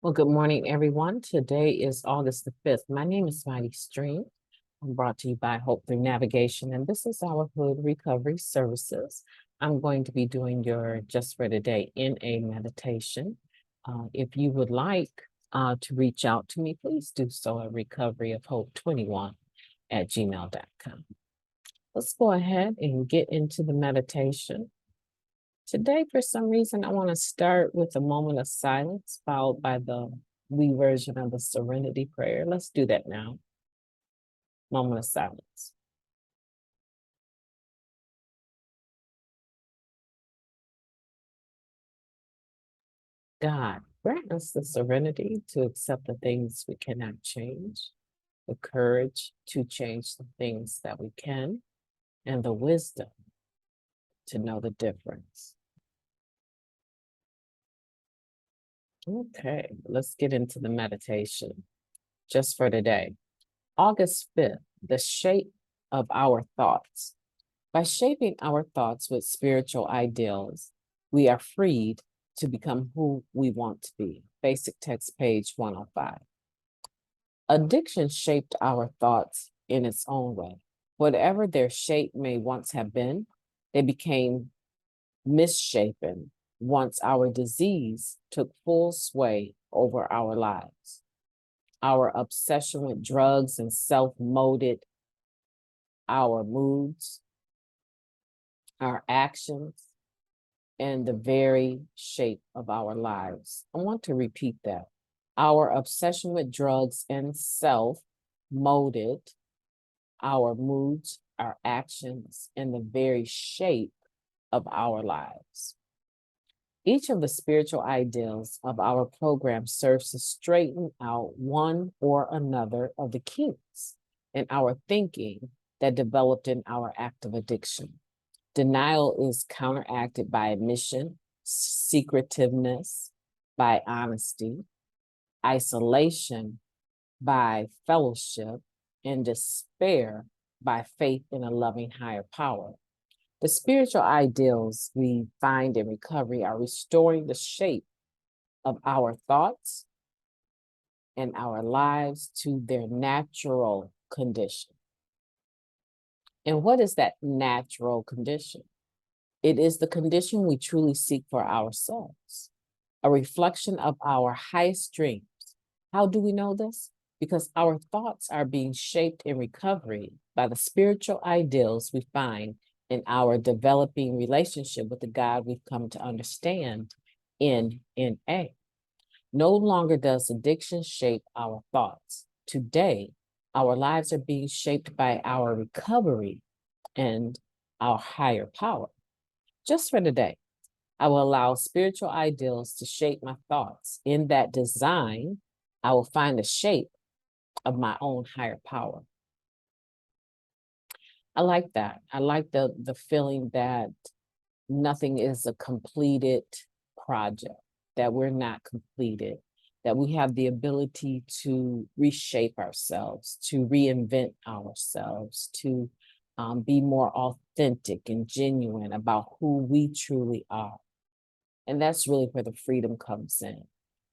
Well, good morning, everyone. Today is August the 5th. My name is MightyStream. I'm brought to you by Hope Through Navigation, and this is our H.O.D Recovery Services. I'm going to be doing your Just for Today in a meditation. If you would like to reach out to me, please do so at recoveryofhope21@gmail.com. Let's go ahead and get into the meditation. Today, for some reason, I want to start with a moment of silence, followed by the we version of the Serenity Prayer. Let's do that now. Moment of silence. God, grant us the serenity to accept the things we cannot change, the courage to change the things that we can, and the wisdom to know the difference. Okay, let's get into the meditation. Just for today, August 5th, the shape of our thoughts. By shaping our thoughts with spiritual ideals, we are freed to become who we want to be. Basic text, page 105. Addiction shaped our thoughts in its own way. Whatever their shape may once have been, they became misshapen once our disease took full sway over our lives. Our obsession with drugs and self-molded our moods, our actions, and the very shape of our lives. I want to repeat that. Our obsession with drugs and self molded our moods, our actions, and the very shape of our lives. Each of the spiritual ideals of our program serves to straighten out one or another of the kinks in our thinking that developed in our active addiction. Denial is counteracted by admission, secretiveness by honesty, isolation by fellowship, and despair by faith in a loving higher power. The spiritual ideals we find in recovery are restoring the shape of our thoughts and our lives to their natural condition. And what is that natural condition? It is the condition we truly seek for ourselves, a reflection of our highest dreams. How do we know this? Because our thoughts are being shaped in recovery by the spiritual ideals we find in our developing relationship with the God we've come to understand in NA. No longer does addiction shape our thoughts. Today, our lives are being shaped by our recovery and our higher power. Just for today, I will allow spiritual ideals to shape my thoughts. In that design, I will find the shape of my own higher power. I like that. I like the feeling that nothing is a completed project, that we're not completed, that we have the ability to reshape ourselves, to reinvent ourselves, to be more authentic and genuine about who we truly are. And that's really where the freedom comes in.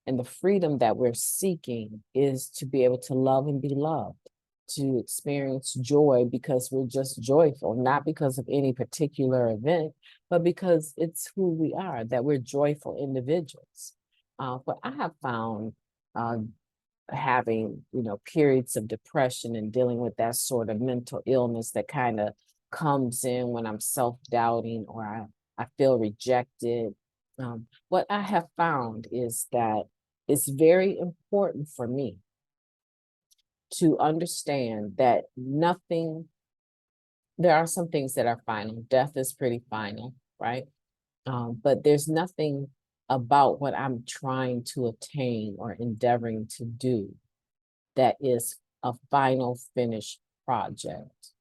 And the freedom that we're seeking is to be able to love and be loved, to experience joy because we're just joyful, not because of any particular event, but because it's who we are, that we're joyful individuals. But I have found having, periods of depression and dealing with that sort of mental illness that kind of comes in when I'm self-doubting or I feel rejected. What I have found is that it's very important for me to understand that there are some things that are final. Death is pretty final, right? But there's nothing about what I'm trying to attain or endeavoring to do that is a final finished project.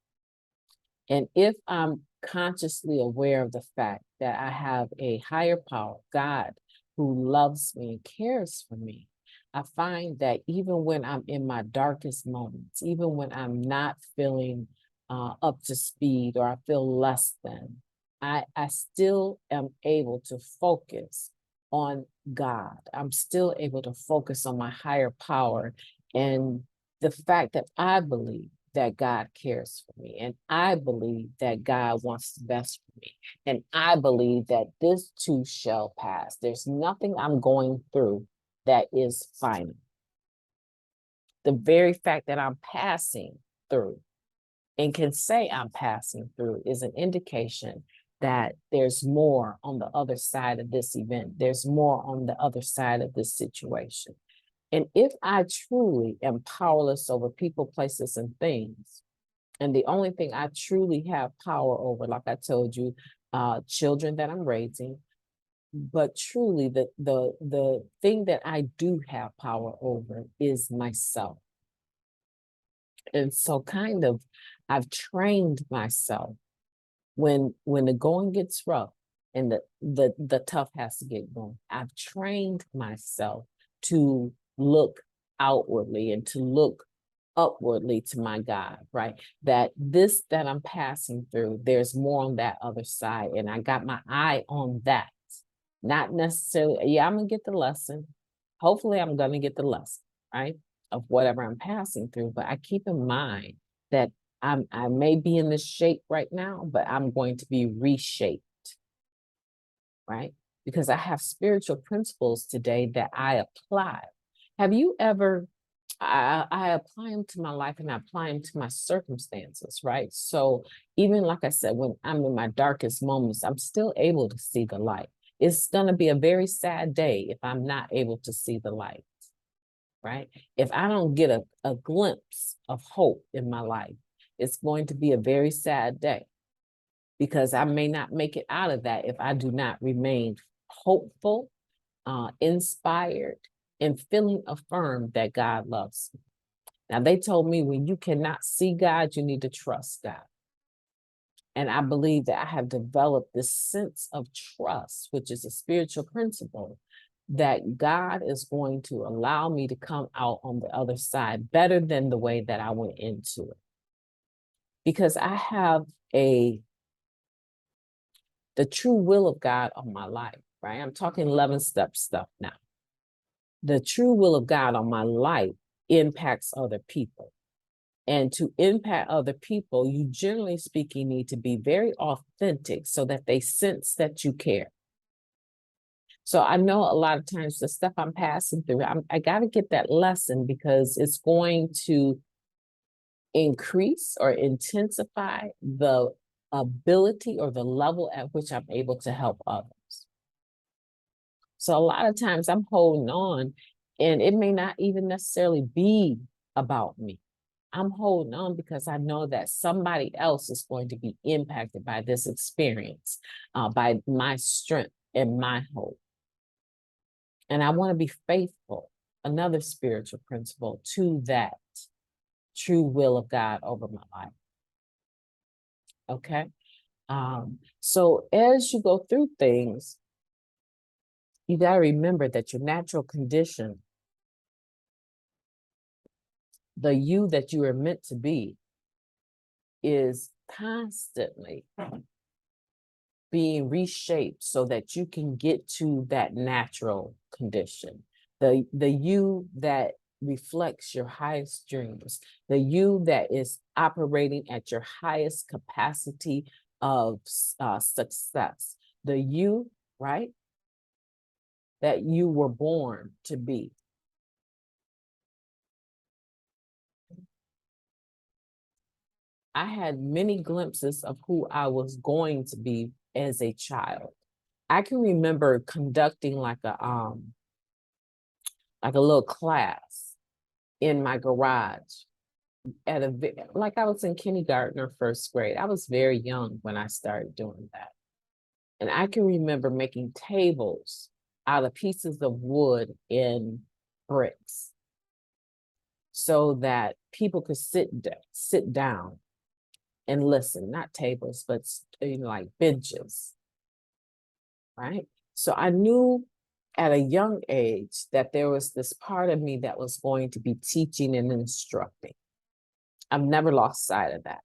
And if I'm consciously aware of the fact that I have a higher power, God, who loves me and cares for me, I find that even when I'm in my darkest moments, even when I'm not feeling up to speed or I feel less than, I still am able to focus on God. I'm still able to focus on my higher power and the fact that I believe that God cares for me, and I believe that God wants the best for me, and I believe that this too shall pass. There's nothing I'm going through that is final. The very fact that I'm passing through and can say I'm passing through is an indication that there's more on the other side of this event. There's more on the other side of this situation. And if I truly am powerless over people, places, and things, and the only thing I truly have power over, like I told you, children that I'm raising, but truly the thing that I do have power over is myself. And so kind of I've trained myself when the going gets rough and the tough has to get going. I've trained myself to look outwardly and to look upwardly to my God, right? That this that I'm passing through, there's more on that other side. And I got my eye on that. Not necessarily, yeah, I'm gonna get the lesson. Hopefully I'm gonna get the lesson, right? Of whatever I'm passing through. But I keep in mind that I may be in this shape right now, but I'm going to be reshaped, right? Because I have spiritual principles today that I apply. Have you ever, I apply them to my life and I apply them to my circumstances, right? So even like I said, when I'm in my darkest moments, I'm still able to see the light. It's going to be a very sad day if I'm not able to see the light, right? If I don't get a glimpse of hope in my life, it's going to be a very sad day because I may not make it out of that if I do not remain hopeful, inspired, and feeling affirmed that God loves me. Now, they told me when you cannot see God, you need to trust God. And I believe that I have developed this sense of trust, which is a spiritual principle, that God is going to allow me to come out on the other side better than the way that I went into it. Because I have the true will of God on my life, right? I'm talking 11-step stuff now. The true will of God on my life impacts other people. And to impact other people, you generally speaking need to be very authentic so that they sense that you care. So I know a lot of times the stuff I'm passing through, I got to get that lesson because it's going to increase or intensify the ability or the level at which I'm able to help others. So a lot of times I'm holding on and it may not even necessarily be about me. I'm holding on because I know that somebody else is going to be impacted by this experience, by my strength and my hope. And I want to be faithful, another spiritual principle, to that true will of God over my life. Okay? So as you go through things, you got to remember that your natural condition, the you that you are meant to be, is constantly being reshaped so that you can get to that natural condition. The you that reflects your highest dreams, the you that is operating at your highest capacity of success, the you, right, that you were born to be. I had many glimpses of who I was going to be as a child. I can remember conducting like a little class in my garage at like I was in kindergarten or first grade. I was very young when I started doing that. And I can remember making tables out of pieces of wood and bricks so that people could sit down and listen, not tables, but like benches, right? So I knew at a young age that there was this part of me that was going to be teaching and instructing. I've never lost sight of that.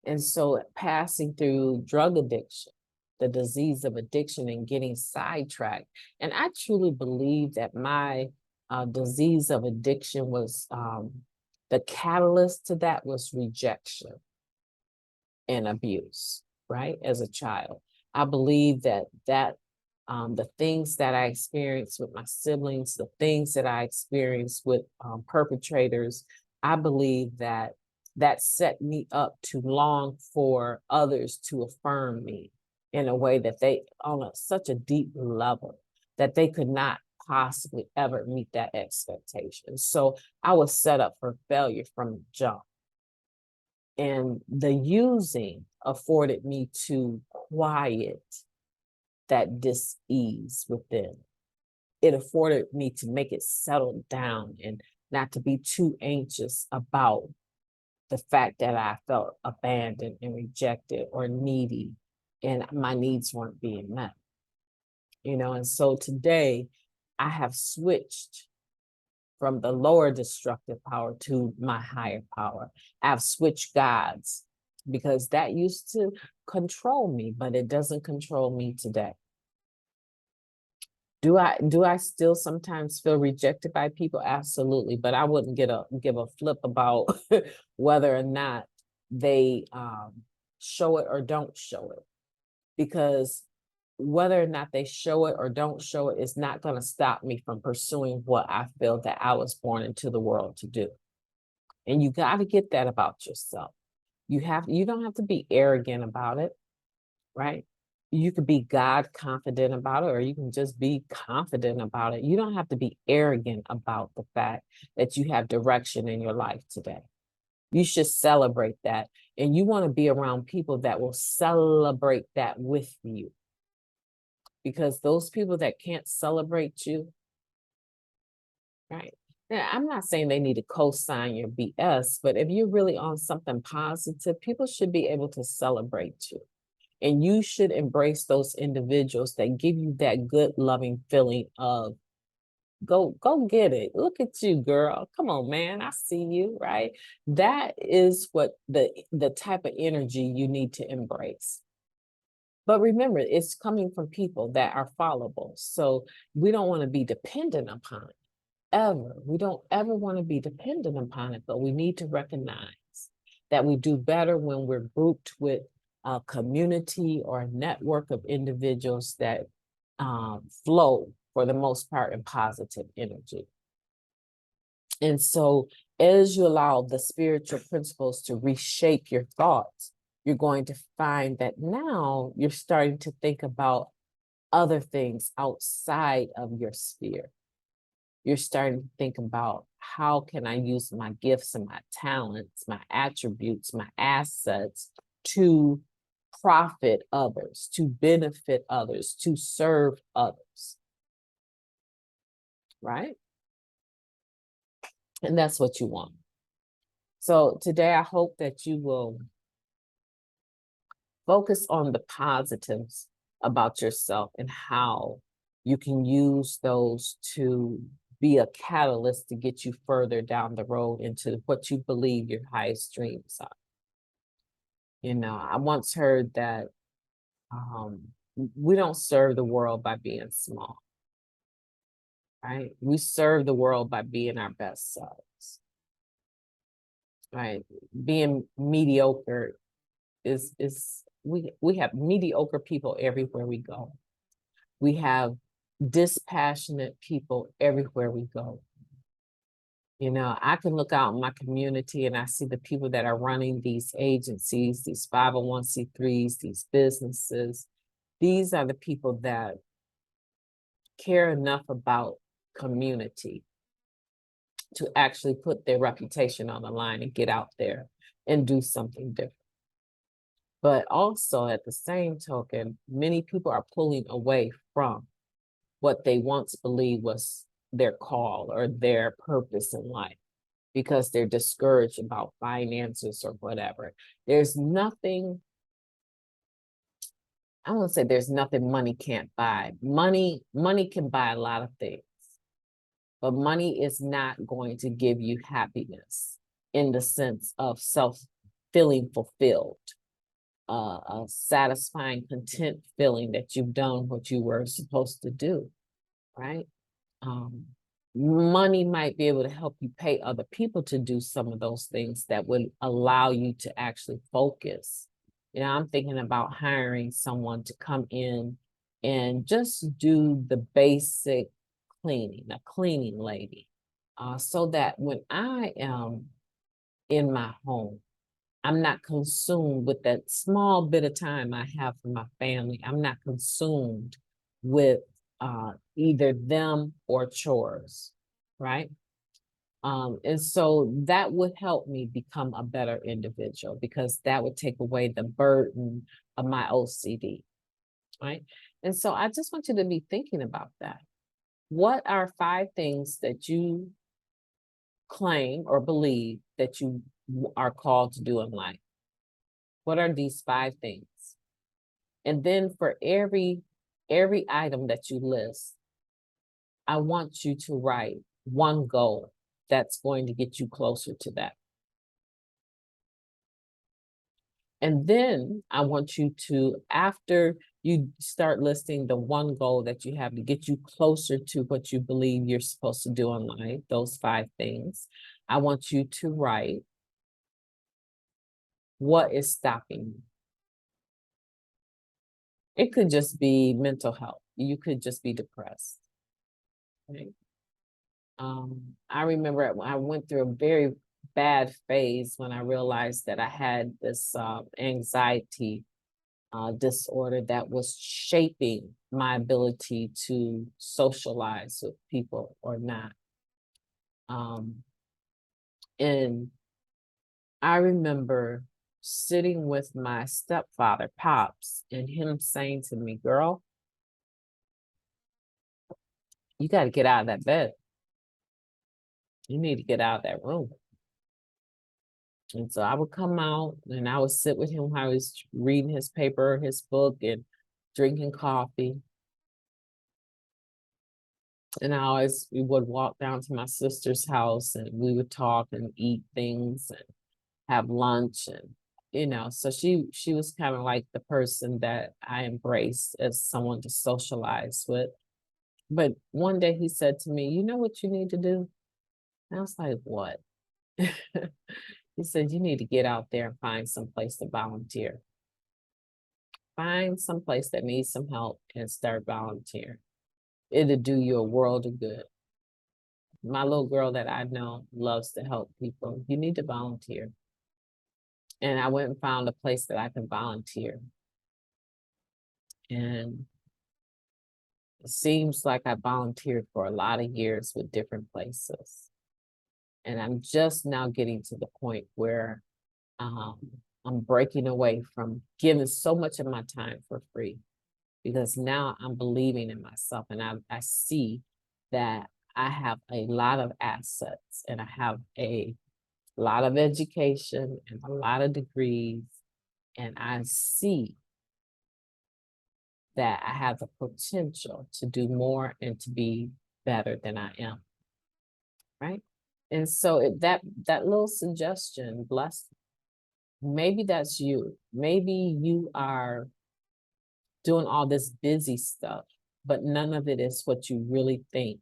And so passing through drug addiction, the disease of addiction and getting sidetracked. And I truly believe that my disease of addiction was the catalyst to that was rejection and abuse, right? As a child, I believe that the things that I experienced with my siblings, the things that I experienced with perpetrators, I believe that set me up to long for others to affirm me in a way that they, on such a deep level, that they could not possibly ever meet that expectation. So I was set up for failure from the jump. And the using afforded me to quiet that dis-ease within. It afforded me to make it settle down and not to be too anxious about the fact that I felt abandoned and rejected or needy and my needs weren't being met. And so today I have switched from the lower destructive power to my higher power. I've switched gods because that used to control me, but it doesn't control me today. Do I still sometimes feel rejected by people? Absolutely, but I wouldn't give a flip about whether or not they show it or don't show it, because whether or not they show it or don't show it is not going to stop me from pursuing what I feel that I was born into the world to do. And you got to get that about yourself. You don't have to be arrogant about it, right? You could be God confident about it, or you can just be confident about it. You don't have to be arrogant about the fact that you have direction in your life today. You should celebrate that. And you want to be around people that will celebrate that with you. Because those people that can't celebrate you, right? Now, I'm not saying they need to co-sign your BS, but if you're really on something positive, people should be able to celebrate you. And you should embrace those individuals that give you that good, loving feeling of, go get it. Look at you, girl. Come on, man. I see you, right? That is what the type of energy you need to embrace. But remember, it's coming from people that are followable. So we don't want to be dependent upon it, ever. We don't ever want to be dependent upon it, but we need to recognize that we do better when we're grouped with a community or a network of individuals that flow, for the most part, in positive energy. And so as you allow the spiritual principles to reshape your thoughts, you're going to find that now you're starting to think about other things outside of your sphere. You're starting to think about, how can I use my gifts and my talents, my attributes, my assets to profit others, to benefit others, to serve others, right? And that's what you want. So today, I hope that you will focus on the positives about yourself and how you can use those to be a catalyst to get you further down the road into what you believe your highest dreams are. I once heard that we don't serve the world by being small, right? We serve the world by being our best selves, right? Being mediocre is we have mediocre people everywhere we go. We have dispassionate people everywhere we go. I can look out in my community and I see the people that are running these agencies, these 501c3s, these businesses. These are the people that care enough about community to actually put their reputation on the line and get out there and do something different. But also at the same token, many people are pulling away from what they once believed was their call or their purpose in life because they're discouraged about finances or whatever. There's nothing, I won't say there's nothing money can't buy. Money can buy a lot of things, but money is not going to give you happiness in the sense of feeling fulfilled. a satisfying, content feeling that you've done what you were supposed to do, right? Money might be able to help you pay other people to do some of those things that would allow you to actually focus. I'm thinking about hiring someone to come in and just do the basic cleaning, a cleaning lady, so that when I am in my home, I'm not consumed with that small bit of time I have for my family. I'm not consumed with either them or chores, right? And so that would help me become a better individual, because that would take away the burden of my OCD, right? And so I just want you to be thinking about that. What are 5 things that you claim or believe that you are called to do in life? What are these 5 things? And then for every item that you list, I want you to write one goal that's going to get you closer to that. And then I want you to, after you start listing the one goal that you have to get you closer to what you believe you're supposed to do in life, those 5 things, I want you to write what is stopping you. It could just be mental health. You could just be depressed. Right? I remember I went through a very bad phase when I realized that I had this anxiety disorder that was shaping my ability to socialize with people or not. And I remember sitting with my stepfather, Pops, and him saying to me, "Girl, you got to get out of that bed. You need to get out of that room." And so I would come out and I would sit with him while I was reading his paper, his book, and drinking coffee. And we would walk down to my sister's house and we would talk and eat things and have lunch. And, so she was kind of like the person that I embraced as someone to socialize with. But one day he said to me, "You know what you need to do?" And I was like, "What?" He said, "You need to get out there and find some place to volunteer. Find some place that needs some help and start volunteering. It'll do you a world of good. My little girl that I know loves to help people. You need to volunteer." And I went and found a place that I can volunteer. And it seems like I volunteered for a lot of years with different places. And I'm just now getting to the point where I'm breaking away from giving so much of my time for free, because now I'm believing in myself and I see that I have a lot of assets and I have a lot of education and a lot of degrees, and I see that I have the potential to do more and to be better than I am, right? And so that little suggestion blessed me. Maybe that's you. Maybe you are doing all this busy stuff, but none of it is what you really think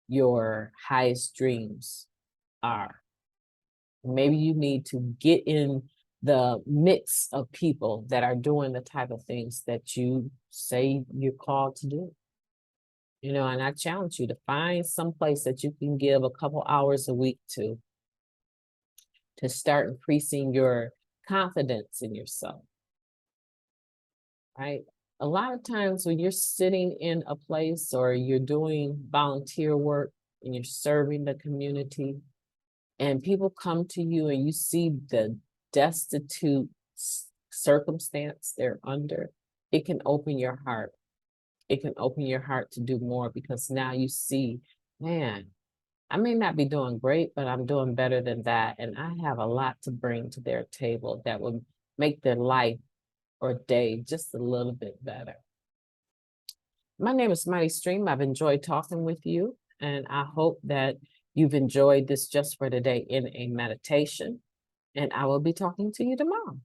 your highest dreams are. Maybe you need to get in the mix of people that are doing the type of things that you say you're called to do. And I challenge you to find some place that you can give a couple hours a week to start increasing your confidence in yourself, right? A lot of times when you're sitting in a place or you're doing volunteer work and you're serving the community, and people come to you and you see the destitute circumstance they're under, it can open your heart. It can open your heart to do more, because now you see, man, I may not be doing great, but I'm doing better than that. And I have a lot to bring to their table that would make their life or day just a little bit better. My name is MightyStream. I've enjoyed talking with you, and I hope that you've enjoyed this Just for Today in a meditation, and I will be talking to you tomorrow.